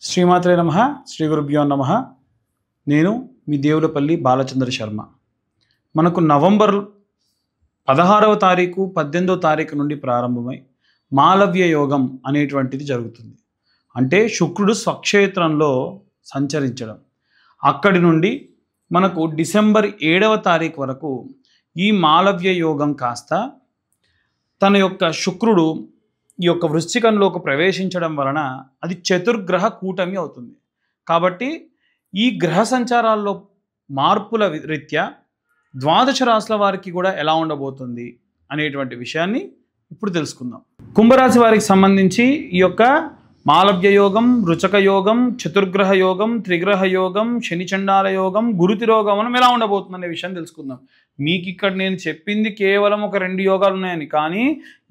శ్రీమాత్రే నమః, శ్రీ గురుభ్యో నమః. నేను మీ దేవులపల్లి బాలచంద్ర శర్మ. మనకు నవంబర్ 16వ తారీఖు 18వ తారీఖు నుండి ప్రారంభమై మాలవ్య యోగం అనేటువంటిది జరుగుతుంది. అంటే శుక్రుడు స్వక్షేత్రంలో సంచరించడం. అక్కడి నుండి మనకు డిసెంబర్ 7వ తారీఖు వరకు ఈ మాలవ్య యోగం కాస్త తన యొక్క శుక్రుడు ఈ యొక్క వృశ్చికంలోకి ప్రవేశించడం వలన అది చతుర్గ్రహ కూటమి అవుతుంది. కాబట్టి ఈ గ్రహ సంచారాల్లో మార్పుల రీత్యా ద్వాదశ రాశుల వారికి కూడా ఎలా ఉండబోతుంది అనేటువంటి విషయాన్ని ఇప్పుడు తెలుసుకుందాం. కుంభరాశి వారికి సంబంధించి ఈ యొక్క మాలవ్య యోగం, రుచక యోగం, చతుర్గ్రహ యోగం, త్రిగ్రహ యోగం, శనిచండాల యోగం, గురుతిరోగమనం ఎలా ఉండబోతుంది అనే విషయాన్ని తెలుసుకుందాం. మీకు ఇక్కడ నేను చెప్పింది కేవలం ఒక 2 యోగాలు ఉన్నాయని, కానీ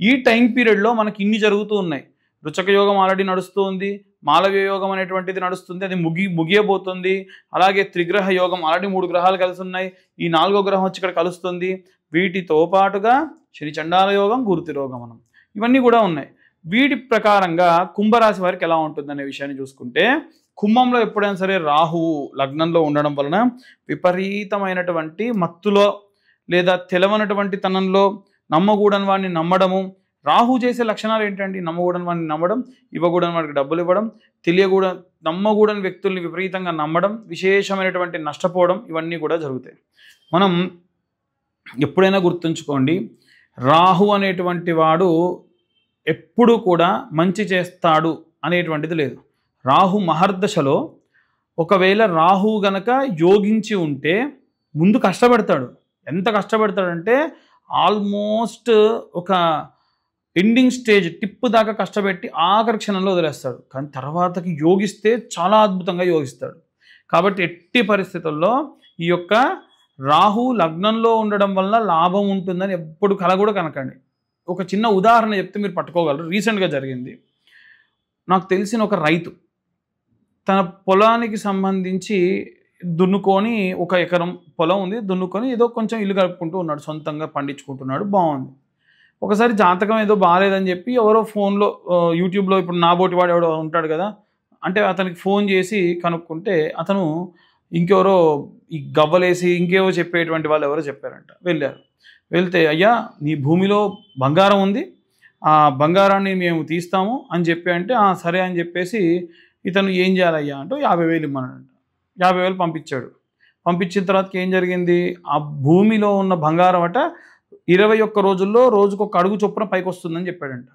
ఈ టైం పీరియడ్లో మనకి ఇన్ని జరుగుతూ ఉన్నాయి. రుచక యోగం ఆల్రెడీ నడుస్తూ ఉంది, మాలవ్య యోగం అనేటువంటిది నడుస్తుంది, అది ముగియబోతుంది. అలాగే త్రిగ్రహ యోగం ఆల్రెడీ 3 గ్రహాలు కలిసి ఉన్నాయి, ఈ 4వ గ్రహం వచ్చి ఇక్కడ కలుస్తుంది. వీటితో పాటుగా శని చండాల యోగం, గురుతిరోగమనం ఇవన్నీ కూడా ఉన్నాయి. వీటి ప్రకారంగా కుంభరాశి వారికి ఎలా ఉంటుంది అనే విషయాన్ని చూసుకుంటే, కుంభంలో ఎప్పుడైనా సరే రాహువు లగ్నంలో ఉండడం వలన విపరీతమైనటువంటి మత్తులో లేదా తెలవనటువంటి తనంలో నమ్మకూడని వాడిని నమ్మడము. రాహు చేసే లక్షణాలు ఏంటండి? నమ్మకూడని వాడిని నమ్మడం, ఇవ్వకూడని వాడికి డబ్బులు ఇవ్వడం, నమ్మకూడని వ్యక్తుల్ని విపరీతంగా నమ్మడం, విశేషమైనటువంటి నష్టపోవడం, ఇవన్నీ కూడా జరుగుతాయి. మనం ఎప్పుడైనా గుర్తుంచుకోండి, రాహు అనేటువంటి వాడు ఎప్పుడు కూడా మంచి చేస్తాడు అనేటువంటిది లేదు. రాహు మహర్దశలో ఒకవేళ రాహు గనక యోగించి ఉంటే ముందు కష్టపడతాడు. ఎంత కష్టపడతాడంటే ఆల్మోస్ట్ ఒక ఎండింగ్ స్టేజ్ టిప్ దాకా కష్టపెట్టి ఆఖరి క్షణంలో వదిలేస్తాడు. కానీ తర్వాతకి యోగిస్తే చాలా అద్భుతంగా యోగిస్తాడు. కాబట్టి ఎట్టి పరిస్థితుల్లో ఈ యొక్క రాహు లగ్నంలో ఉండడం వల్ల లాభం ఉంటుందని ఎప్పుడు కల కూడా కనకండి. ఒక చిన్న ఉదాహరణ చెప్తే మీరు పట్టుకోగలరు. రీసెంట్గా జరిగింది. నాకు తెలిసిన ఒక రైతు తన పొలానికి సంబంధించి దున్నుకొని, 1 ఎకరం పొలం ఉంది, దున్నుకొని ఏదో కొంచెం ఇల్లు గడుపుకుంటూ ఉన్నాడు, సొంతంగా పండించుకుంటున్నాడు, బాగుంది. ఒకసారి జాతకం ఏదో బాగాలేదని చెప్పి ఎవరో ఫోన్లో యూట్యూబ్లో ఇప్పుడు నాబోటి వాడు ఎవడో ఉంటాడు కదా, అంటే అతనికి ఫోన్ చేసి కనుక్కుంటే అతను ఇంకెవరో ఈ గవ్వలేసి ఇంకేవో చెప్పేటువంటి వాళ్ళు ఎవరో చెప్పారంట. వెళ్తే అయ్యా నీ భూమిలో బంగారం ఉంది, ఆ బంగారాన్ని మేము తీస్తాము అని చెప్పి అంటే సరే అని చెప్పేసి ఇతను ఏం చేయాలయ్యా అంటే 50,000 ఇమ్మన్నాడంట. 50,000 పంపించాడు. పంపించిన తర్వాతకి ఏం జరిగింది, ఆ భూమిలో ఉన్న బంగారం అట 21 రోజుల్లో రోజుకొక అడుగు చొప్పున పైకి వస్తుందని చెప్పాడంట.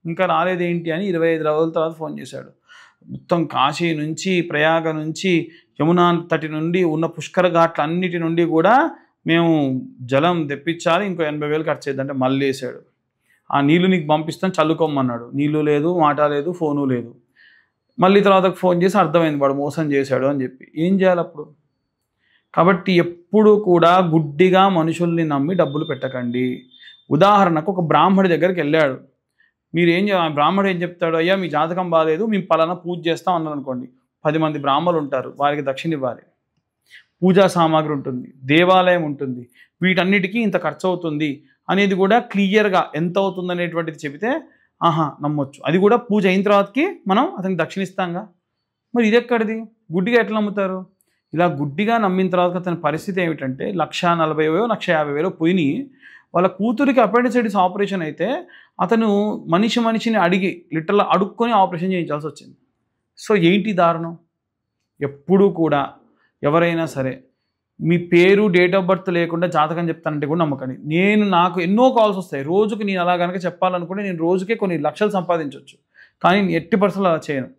ఇంకా రాలేదేంటి అని 25 రోజుల తర్వాత ఫోన్ చేశాడు. మొత్తం కాశీ నుంచి, ప్రయాగ నుంచి, యమునా తటి నుండి ఉన్న పుష్కర ఘాట్ల అన్నిటి నుండి కూడా మేము జలం తెప్పించాలి, ఇంకో 80,000 ఖర్చు చేద్దంటే మళ్ళీ వేసాడు. ఆ నీళ్ళు నీకు పంపిస్తాను చల్లుకోమన్నాడు. నీళ్ళు లేదు, మాట లేదు, ఫోను లేదు. మళ్ళీ తర్వాతకు ఫోన్ చేసి అర్థమైంది వాడు మోసం చేశాడు అని చెప్పి. ఏం చేయాలి అప్పుడు? కాబట్టి ఎప్పుడు కూడా గుడ్డిగా మనుషుల్ని నమ్మి డబ్బులు పెట్టకండి. ఉదాహరణకు ఒక బ్రాహ్మడి దగ్గరికి వెళ్ళాడు. బ్రాహ్మడు ఏం చెప్తాడు, అయ్యా మీ జాతకం బాగాలేదు, మేము పలానా పూజ చేస్తాం అన్నారు అనుకోండి. 10 మంది బ్రాహ్మణులు ఉంటారు, వారికి దక్షిణ ఇవ్వాలి, పూజా సామాగ్రి ఉంటుంది, దేవాలయం ఉంటుంది, వీటన్నిటికీ ఇంత ఖర్చు అవుతుంది అనేది కూడా క్లియర్గా ఎంత అవుతుంది అనేటువంటిది చెబితే నమ్మొచ్చు. అది కూడా పూజ అయిన తర్వాతకి మనం అతనికి దక్షిణిస్తాంగా. మరి ఇది ఎక్కడిది? గుడ్డిగా ఎట్లా నమ్ముతారు? ఇలా గుడ్డిగా నమ్మిన తర్వాత అతని పరిస్థితి ఏమిటంటే 1,40,000 1,50,000 పోయినాయి. వాళ్ళ కూతురికి అపెండిసైటిస్ ఆపరేషన్ అయితే అతను మనిషిని అడిగి లిటరల్గా అడుక్కొని ఆపరేషన్ చేయించాల్సి వచ్చింది. సో ఏంటి దారుణం? ఎప్పుడూ కూడా ఎవరైనా సరే మీ పేరు, డేట్ ఆఫ్ బర్త్ లేకుండా జాతకం చెప్తానంటే కూడా నమ్మకండి. నాకు ఎన్నో కాల్స్ వస్తాయి. రోజుకి నేను అలా కనుక చెప్పాలనుకుంటే నేను రోజుకే కొన్ని లక్షలు సంపాదించవచ్చు. కానీ ఎట్టి పరిస్థితులు అలా చేయను.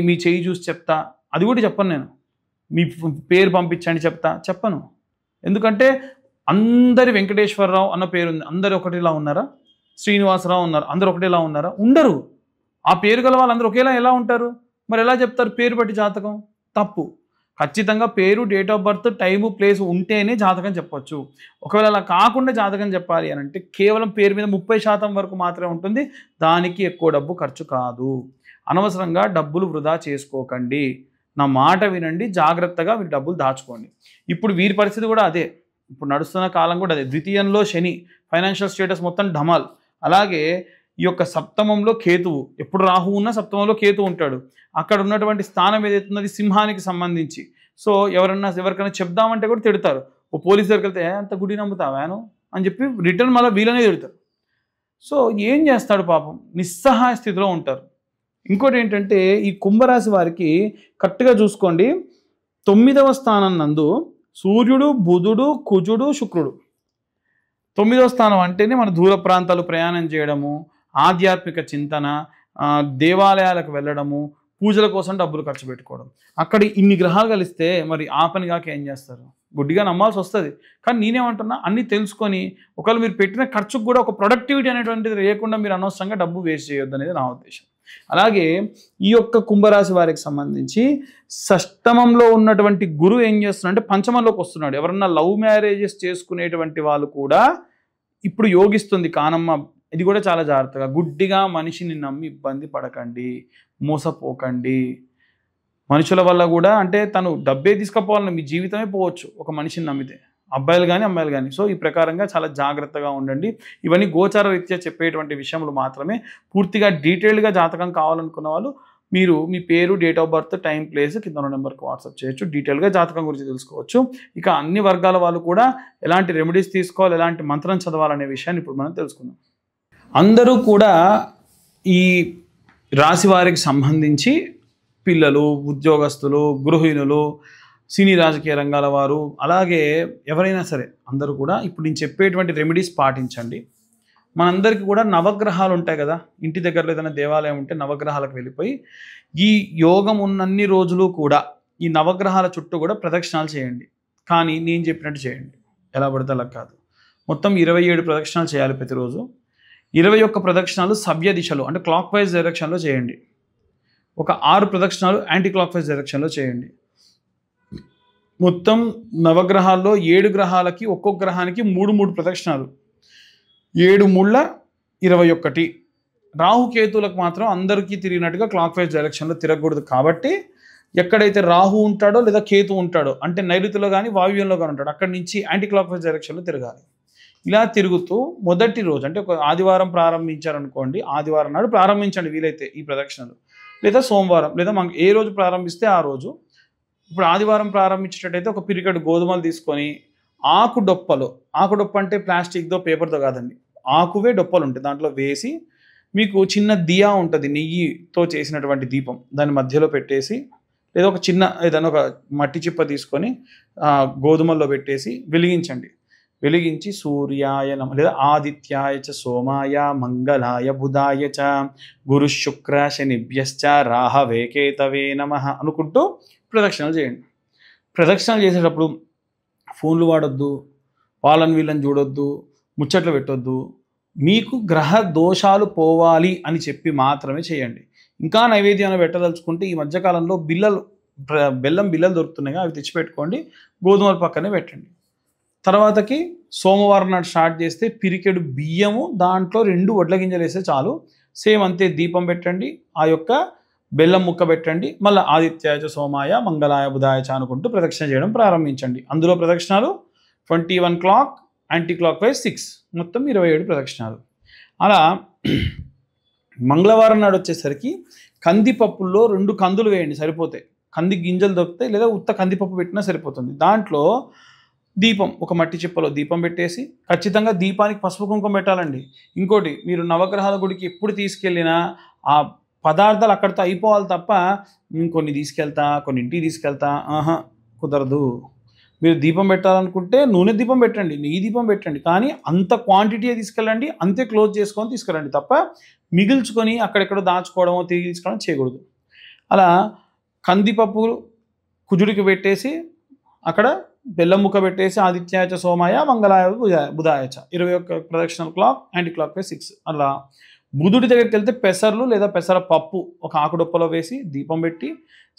మీ చేయి చూసి చెప్తా, అది కూడా చెప్పను నేను. మీ పేరు పంపించండి చెప్పను. ఎందుకంటే అందరి వెంకటేశ్వరరావు అన్న పేరు ఉంది, అందరు ఒకటిలా ఉన్నారా? శ్రీనివాసరావు ఉన్నారు, అందరు ఒకటిలా ఉన్నారా? ఉండరు. ఆ పేరు గల వాళ్ళందరూ ఒకేలా ఎలా ఉంటారు? మరి ఎలా చెప్తారు పేరు బట్టి జాతకం? తప్పు. ఖచ్చితంగా పేరు, date of birth, time, place ఉంటేనే జాతకం చెప్పొచ్చు. ఒకవేళ అలా కాకుండా జాతకం చెప్పాలి అని అంటే కేవలం పేరు మీద 30% వరకు మాత్రమే ఉంటుంది. దానికి ఎక్కువ డబ్బు ఖర్చు కాదు. అనవసరంగా డబ్బులు వృధా చేసుకోకండి. నా మాట వినండి, జాగ్రత్తగా మీరు డబ్బులు దాచుకోండి. ఇప్పుడు వీరి పరిస్థితి కూడా అదే. ఇప్పుడు నడుస్తున్న కాలం కూడా అదే. ద్వితీయంలో శని, ఫైనాన్షియల్ స్టేటస్ మొత్తం ఢమాల్. అలాగే ఈ యొక్క సప్తమంలో కేతువు, ఎప్పుడు రాహు ఉన్న సప్తమంలో కేతువు ఉంటాడు. అక్కడ ఉన్నటువంటి స్థానం ఏదైతే ఉన్నది సింహానికి సంబంధించి. సో ఎవరికైనా చెప్దామంటే కూడా తిడతారు. ఓ పోలీస్ దగ్గరికి వెళ్తే అంత గుడి నమ్ముతావాను అని చెప్పి రిటర్న్ మళ్ళీ వీళ్ళనే తిడతారు. సో ఏం చేస్తాడు పాపం, నిస్సహాయ స్థితిలో ఉంటారు. ఇంకోటి ఏంటంటే ఈ కుంభరాశి వారికి కరెక్ట్గా చూసుకోండి, 9వ స్థానం నందు సూర్యుడు, బుధుడు, కుజుడు, శుక్రుడు. 9వ స్థానం అంటేనే మన దూర ప్రాంతాలు ప్రయాణం చేయడము, ఆధ్యాత్మిక చింతన, దేవాలయాలకు వెళ్ళడము, పూజల కోసం డబ్బులు ఖర్చు పెట్టుకోవడం. అక్కడ ఇన్ని గ్రహాలు కలిస్తే మరి ఆ పని కాక ఏం చేస్తారు? గుడ్డిగా నమ్మాల్సి వస్తుంది. కానీ నేనేమంటున్నా, అన్నీ తెలుసుకొని ఒకవేళ మీరు పెట్టిన ఖర్చుకు కూడా ఒక ప్రొడక్టివిటీ అనేటువంటిది లేకుండా మీరు అనవసరంగా డబ్బు వేస్ట్ చేయొద్దు అనేది నా ఉద్దేశం. అలాగే ఈ యొక్క కుంభరాశి వారికి సంబంధించి షష్టమంలో ఉన్నటువంటి గురువు ఏం చేస్తున్నాడు అంటే పంచమంలోకి వస్తున్నాడు. ఎవరన్నా లవ్ మ్యారేజెస్ చేసుకునేటువంటి వాళ్ళు కూడా ఇప్పుడు యోగిస్తుంది కానమ్మ. ఇది కూడా చాలా జాగ్రత్తగా, గుడ్డిగా మనిషిని నమ్మి ఇబ్బంది పడకండి, మోసపోకండి. మనుషుల వల్ల కూడా అంటే తను డబ్బే తీసుకుపోవాలని మీ జీవితమే పోవచ్చు ఒక మనిషిని నమ్మితే, అబ్బాయిలు కానీ అమ్మాయిలు కానీ. సో ఈ ప్రకారంగా చాలా జాగ్రత్తగా ఉండండి. ఇవన్నీ గోచార రీత్యా చెప్పేటువంటి విషయములు మాత్రమే. పూర్తిగా డీటెయిల్డ్గా జాతకం కావాలనుకున్న వాళ్ళు మీరు మీ పేరు, date of birth, time, place కింద ఉన్న నెంబర్కి వాట్సాప్ చేయొచ్చు. డీటెయిల్గా జాతకం గురించి తెలుసుకోవచ్చు. ఇక అన్ని వర్గాల వాళ్ళు కూడా ఎలాంటి రెమెడీస్ తీసుకోవాలి, ఎలాంటి మంత్రం చదవాలనే విషయాన్ని ఇప్పుడు మనం తెలుసుకుందాం. అందరూ కూడా ఈ రాశి వారికి సంబంధించి పిల్లలు, ఉద్యోగస్తులు, గృహిణులు, సినీ రాజకీయ రంగాల వారు, అలాగే ఎవరైనా సరే అందరూ కూడా ఇప్పుడు నేను చెప్పేటువంటి రెమెడీస్ పాటించండి. మనందరికీ కూడా నవగ్రహాలు ఉంటాయి కదా, ఇంటి దగ్గరలో ఏదైనా దేవాలయం ఉంటే నవగ్రహాలకు వెళ్ళిపోయి ఈ యోగం ఉన్నన్ని రోజులు కూడా ఈ నవగ్రహాల చుట్టూ కూడా ప్రదక్షిణాలు చేయండి. కానీ నేను చెప్పినట్టు చేయండి, ఎలా పడితే అలా కాదు. మొత్తం 27 ప్రదక్షిణాలు చేయాలి ప్రతిరోజు. 21 ప్రదక్షిణాలు సవ్య దిశలో అంటే క్లాక్ వైజ్ డైరెక్షన్లో చేయండి. ఒక 6 ప్రదక్షిణాలు యాంటీ క్లాక్ వైజ్ డైరెక్షన్లో చేయండి. మొత్తం నవగ్రహాల్లో 7 గ్రహాలకి ఒక్కొక్క గ్రహానికి 3 ప్రదక్షిణాలు, 7 ముళ్ళ 21. రాహుకేతులకు మాత్రం అందరికీ తిరిగినట్టుగా క్లాక్ వైజ్ డైరెక్షన్లో తిరగకూడదు. కాబట్టి ఎక్కడైతే రాహు ఉంటాడో లేదా కేతు ఉంటాడో అంటే నైరుతిలో కానీ వాయువ్యంలో కానీ ఉంటాడో అక్కడి నుంచి యాంటీ క్లాక్ వైజ్ డైరెక్షన్లో తిరగాలి. ఇలా తిరుగుతూ మొదటి రోజు అంటే ఒక ఆదివారం ప్రారంభించారనుకోండి, ఆదివారం నాడు ప్రారంభించండి వీలైతే ఈ ప్రదక్షిణలు, లేదా సోమవారం, లేదా మనకు ఏ రోజు ప్రారంభిస్తే ఆ రోజు. ఇప్పుడు ఆదివారం ప్రారంభించేటట్టయితే ఒక పిరికెడు గోధుమలు తీసుకొని ఆకు డొప్ప అంటే ప్లాస్టిక్తో పేపర్తో కాదండి, ఆకువే డొప్పలు ఉంటాయి, దాంట్లో వేసి మీకు చిన్న దియా ఉంటుంది, నెయ్యితో చేసినటువంటి దీపం, దాని మధ్యలో పెట్టేసి లేదా ఒక చిన్న ఏదైనా ఒక మట్టి చిప్ప తీసుకొని గోధుమల్లో పెట్టేసి వెలిగించండి. వెలిగించి సూర్యాయ నమ లేదా ఆదిత్యాయ చ సోమాయ మంగళాయ బుధాయ చ గురు శుక్ర శనిభ్యశ్చ రాహవే కేతవే నమః అనుకుంటూ ప్రదక్షిణలు చేయండి. ప్రదక్షిణలు చేసేటప్పుడు ఫోన్లు వాడొద్దు, వాళ్ళని వీళ్ళని చూడొద్దు, ముచ్చట్లు పెట్టొద్దు. మీకు గ్రహ దోషాలు పోవాలి అని చెప్పి మాత్రమే చేయండి. ఇంకా నైవేద్యాన్ని పెట్టదలుచుకుంటే ఈ మధ్యకాలంలో బెల్లం బిల్లలు దొరుకుతున్నాయి, అవి తెచ్చిపెట్టుకోండి, గోధుమల పక్కనే పెట్టండి. తర్వాతకి సోమవారం నాడు స్టార్ట్ చేస్తే పిరికెడు బియ్యము, దాంట్లో 2 వడ్ల గింజలు వేస్తే చాలు. సేమ్ అంతే, దీపం పెట్టండి, ఆ యొక్క బెల్లం ముక్క పెట్టండి, మళ్ళీ ఆదిత్యాయ సోమాయ మంగళాయ బుధాయ అనుకుంటూ ప్రదక్షిణ చేయడం ప్రారంభించండి. అందులో ప్రదక్షిణాలు 21 క్లాక్, యాంటీ క్లాక్ వైజ్ 6, మొత్తం 27 ప్రదక్షిణాలు. అలా మంగళవారం నాడు వచ్చేసరికి కందిపప్పుల్లో 2 కందులు వేయండి, సరిపోతాయి. కంది గింజలు దొరుకుతాయి, లేదా ఉత్త కందిపప్పు పెట్టినా సరిపోతుంది. దాంట్లో దీపం, ఒక మట్టి చిప్పలో దీపం పెట్టేసి ఖచ్చితంగా దీపానికి పసుపు కుంకుమ పెట్టాలండి. ఇంకోటి, మీరు నవగ్రహాల గుడికి ఎప్పుడు తీసుకెళ్ళినా ఆ పదార్థాలు అక్కడితో అయిపోవాలి తప్ప కొన్ని తీసుకెళ్తా, కొన్ని ఇంటికి తీసుకెళ్తా కుదరదు. మీరు దీపం పెట్టాలనుకుంటే నూనె దీపం పెట్టండి, నెయ్యి దీపం పెట్టండి, కానీ అంత క్వాంటిటీ తీసుకెళ్ళండి, అంతే క్లోజ్ చేసుకొని తీసుకెళ్ళండి తప్ప మిగిల్చుకొని అక్కడెక్కడో దాచుకోవడమో తిరిగి తీసుకోవడం చేయకూడదు. అలా కందిపప్పు కుజుడికి పెట్టేసి అక్కడ బెల్లం ముక్క పెట్టేసి ఆదిత్యాయ సోమాయ మంగళాయ బుధాయ 21 ప్రదక్షిణల క్లాక్, యాంటీ క్లాక్ వైజ్ 6. అలా బుధుడి దగ్గరికి వెళ్తే పెసర్లు లేదా పెసర పప్పు ఒక ఆకుడొప్పలో వేసి దీపం పెట్టి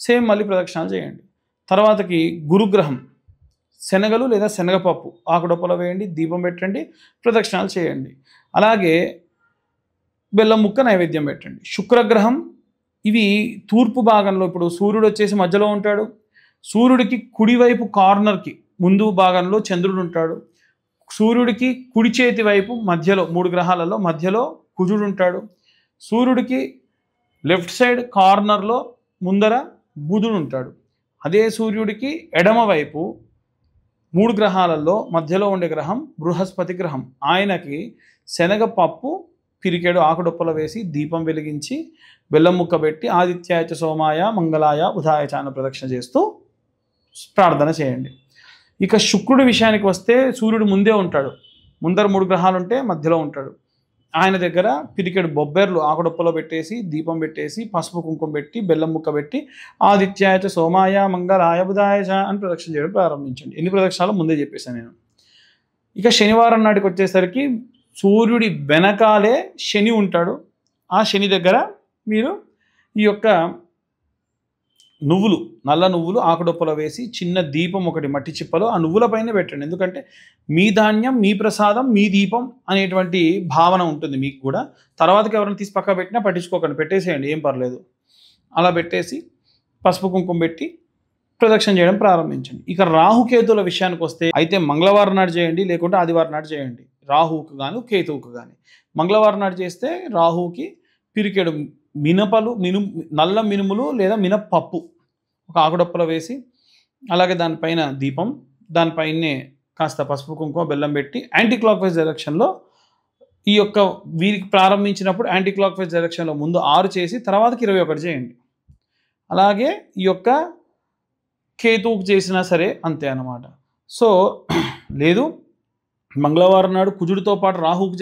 సేమ్ మళ్ళీ ప్రదక్షిణాలు చేయండి. తర్వాతకి గురుగ్రహం శనగలు లేదా శనగపప్పు ఆకుడొప్పలో వేయండి, దీపం పెట్టండి, ప్రదక్షిణాలు చేయండి. అలాగే బెల్లం ముక్క నైవేద్యం పెట్టండి. శుక్రగ్రహం ఇవి తూర్పు భాగంలో, ఇప్పుడు సూర్యుడు వచ్చేసి మధ్యలో ఉంటాడు, సూర్యుడికి కుడివైపు కార్నర్కి ముందు భాగంలో చంద్రుడు ఉంటాడు, సూర్యుడికి కుడి చేతి వైపు మధ్యలో 3 గ్రహాలలో మధ్యలో కుజుడు ఉంటాడు, సూర్యుడికి లెఫ్ట్ సైడ్ కార్నర్లో ముందర బుధుడు ఉంటాడు. అదే సూర్యుడికి ఎడమవైపు 3 గ్రహాలలో మధ్యలో ఉండే గ్రహం బృహస్పతి గ్రహం. ఆయనకి శనగపప్పు పిరికెడు ఆకుడొప్పలో వేసి దీపం వెలిగించి బెల్లం ముక్క పెట్టి ఆదిత్యాయ సోమాయ మంగళాయ బుధాయ అన్న ప్రదక్షిణ చేస్తూ ప్రార్థన చేయండి. ఇక శుక్రుడి విషయానికి వస్తే సూర్యుడు ముందే ఉంటాడు. ముందర 3 గ్రహాలు ఉంటే మధ్యలో ఉంటాడు. ఆయన దగ్గర పిరికెడు బొబ్బెర్లు ఆకుడొప్పలో పెట్టేసి దీపం పెట్టేసి పసుపు కుంకుమ పెట్టి బెల్లం ముక్క పెట్టి ఆదిత్యాయ సోమాయ మంగళాయ బుధాయ అని ప్రదక్షిణ చేయడం ప్రారంభించండి. ఎన్ని ప్రదక్షిణాలు ముందే చెప్పేశాను నేను. ఇక శనివారం నాటికి వచ్చేసరికి సూర్యుడి వెనకాలే శని ఉంటాడు. ఆ శని దగ్గర మీరు ఈ యొక్క నువ్వులు, నల్ల నువ్వులు ఆకుడొప్పలో వేసి చిన్న దీపం ఒకటి మట్టి చిప్పలో ఆ నువ్వుల పైన పెట్టండి. ఎందుకంటే మీ ధాన్యం, మీ ప్రసాదం, మీ దీపం అనేటువంటి భావన ఉంటుంది మీకు కూడా. తర్వాతకి ఎవరైనా తీసి పక్క పెట్టినా పట్టించుకోకండి, పెట్టేసేయండి, ఏం పర్లేదు. అలా పెట్టేసి పసుపు కుంకుమ పెట్టి ప్రదక్షిణ చేయడం ప్రారంభించండి. ఇక రాహుకేతువుల విషయానికి వస్తే అయితే మంగళవారం నాడు చేయండి, లేకుంటే ఆదివారం నాడు చేయండి. రాహువుకు కానీ కేతువుకు కానీ. మంగళవారం నాడు చేస్తే రాహువుకి పిరికెడు నల్ల మినుములు లేదా మినపప్పు ఒక ఆకుడొప్పలో వేసి, అలాగే దానిపైన దీపం, దానిపైనే కాస్త పసుపు కుంకుమ బెల్లం పెట్టి యాంటీ క్లాక్ వైజ్ డైరెక్షన్లో ఈ యొక్క వీరికి ప్రారంభించినప్పుడు యాంటీ క్లాక్ వైజ్ డైరెక్షన్లో ముందు 6 చేసి తర్వాతకి 21 చేయండి. అలాగే ఈ యొక్క కేతువుకు చేసినా సరే అంతే అన్నమాట. సో లేదు మంగళవారం నాడు కుజుడితో పాటు రాహువుకు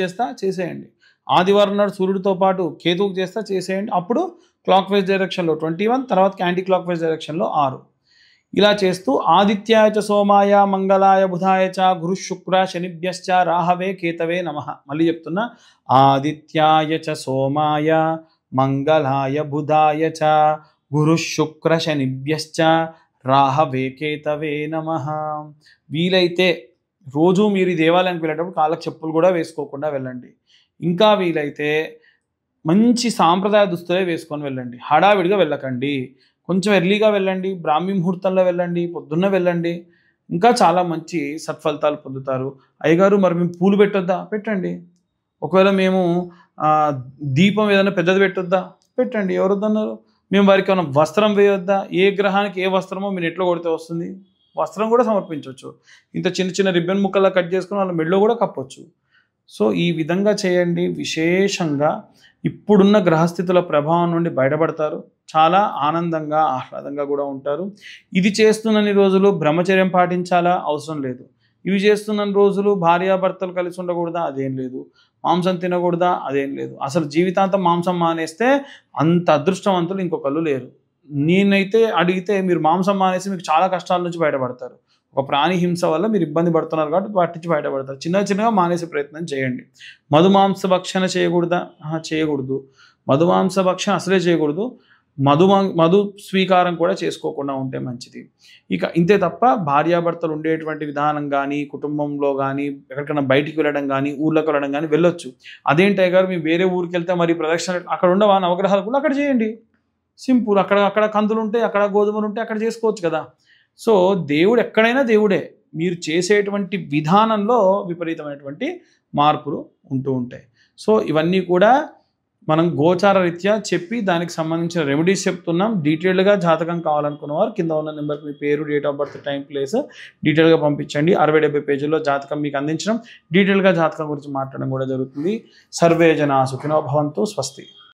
చేసేయండి. ఆదివారం నాడు సూర్యుడితో పాటు కేతువుకు చేసేయండి. అప్పుడు క్లాక్ వైజ్ డైరెక్షన్లో 21, తర్వాతకి యాంటీ క్లాక్ వైజ్ డైరెక్షన్లో 6. ఇలా చేస్తూ ఆదిత్యాయ సోమాయ మంగళాయ బుధాయ గురు శుక్ర శనిభ్యశ్చ రాహవే కేతవే నమః. మళ్ళీ చెప్తున్నా, ఆదిత్యాయ సోమాయ మంగళాయ బుధాయ గురు శుక్ర శనిభ్యశ్చ రాహవే కేతవే నమః. వీలైతే రోజు మీరు ఈ దేవాలయానికి వెళ్ళేటప్పుడు కాళ్ళకు చెప్పులు కూడా వేసుకోకుండా వెళ్ళండి. ఇంకా వీలైతే మంచి సాంప్రదాయ దుస్తులే వేసుకొని వెళ్ళండి. హడావిడిగా వెళ్ళకండి, కొంచెం ఎర్లీగా వెళ్ళండి, బ్రాహ్మీ ముహూర్తంలో వెళ్ళండి, పొద్దున్న వెళ్ళండి. ఇంకా చాలా మంచి సత్ఫలితాలు పొందుతారు. అయ్యగారు మరి మేము పూలు పెట్టొద్దా? పెట్టండి. ఒకవేళ మేము దీపం ఏదైనా పెద్దది పెట్టొద్దా? పెట్టండి, ఎవరొద్దన్నారు? మేము వారికి ఏమైనా వస్త్రం వేయొద్దా? ఏ గ్రహానికి ఏ వస్త్రమో మీరు ఎట్లా కొడితే వస్తుంది? వస్త్రం కూడా సమర్పించవచ్చు. ఇంత చిన్న చిన్న రిబ్బన్ ముక్కల్లా కట్ చేసుకుని వాళ్ళ మెడలో కూడా కప్పొచ్చు. సో ఈ విధంగా చేయండి. విశేషంగా ఇప్పుడున్న గ్రహస్థితుల ప్రభావం నుండి బయటపడతారు. చాలా ఆనందంగా ఆహ్లాదంగా కూడా ఉంటారు. ఇది చేస్తున్నన్ని రోజులు బ్రహ్మచర్యం పాటించాలా? అవసరం లేదు. ఇవి చేస్తున్న రోజులు భార్యాభర్తలు కలిసి ఉండకూడదా? అదేం లేదు. మాంసం తినకూడదా? అదేం లేదు. అసలు జీవితాంతం మాంసం మానేస్తే అంత అదృష్టవంతులు ఇంకొకళ్ళు లేరు. నేనైతే అడిగితే మీరు మాంసం మానేసి మీకు చాలా కష్టాల నుంచి బయటపడతారు. ఒక ప్రాణి హింస వల్ల మీరు ఇబ్బంది పడుతున్నారు కాబట్టి వాటి నుంచి బయటపడతారు. చిన్నగా మానేసే ప్రయత్నం చేయండి. మధుమాంస భక్షణ చేయకూడదా? చేయకూడదు. మధుమాంస భక్షణ అసలే చేయకూడదు. మధు స్వీకారం కూడా చేసుకోకుండా ఉంటే మంచిది. ఇక ఇంతే తప్ప భార్యాభర్తలు ఉండేటువంటి విధానం కానీ, కుటుంబంలో కానీ, ఎక్కడికైనా బయటికి వెళ్ళడం కానీ, ఊర్లోకి వెళ్ళడం కానీ వెళ్ళొచ్చు. అదేంటి గారు మేము వేరే ఊరికి వెళ్తే మరి ప్రదక్షిణ అక్కడ ఉండవా? నవగ్రహాలు కూడా అక్కడ చేయండి. సింపుల్. అక్కడ కందులు ఉంటే, అక్కడ గోధుమలు ఉంటే అక్కడ చేసుకోవచ్చు కదా. సో దేవుడు ఎక్కడైనా దేవుడే. మీరు చేసేటువంటి విధానంలో విపరీతమైనటువంటి మార్పులు ఉంటూ ఉంటాయి. సో ఇవన్నీ కూడా మనం గోచార రీత్యా చెప్పి దానికి సంబంధించిన రెమెడీస్ చెప్తున్నాం. డీటెయిల్డ్గా జాతకం కావాలనుకున్న వారు కింద ఉన్న నెంబర్కి మీ పేరు, date of birth, time, place డీటెయిల్గా పంపించండి. 60-70 పేజీల్లో జాతకం మీకు అందించడం, డీటెయిల్గా జాతకం గురించి మాట్లాడడం కూడా జరుగుతుంది. సర్వే జనా సుఖినో భవంతు. స్వస్తి.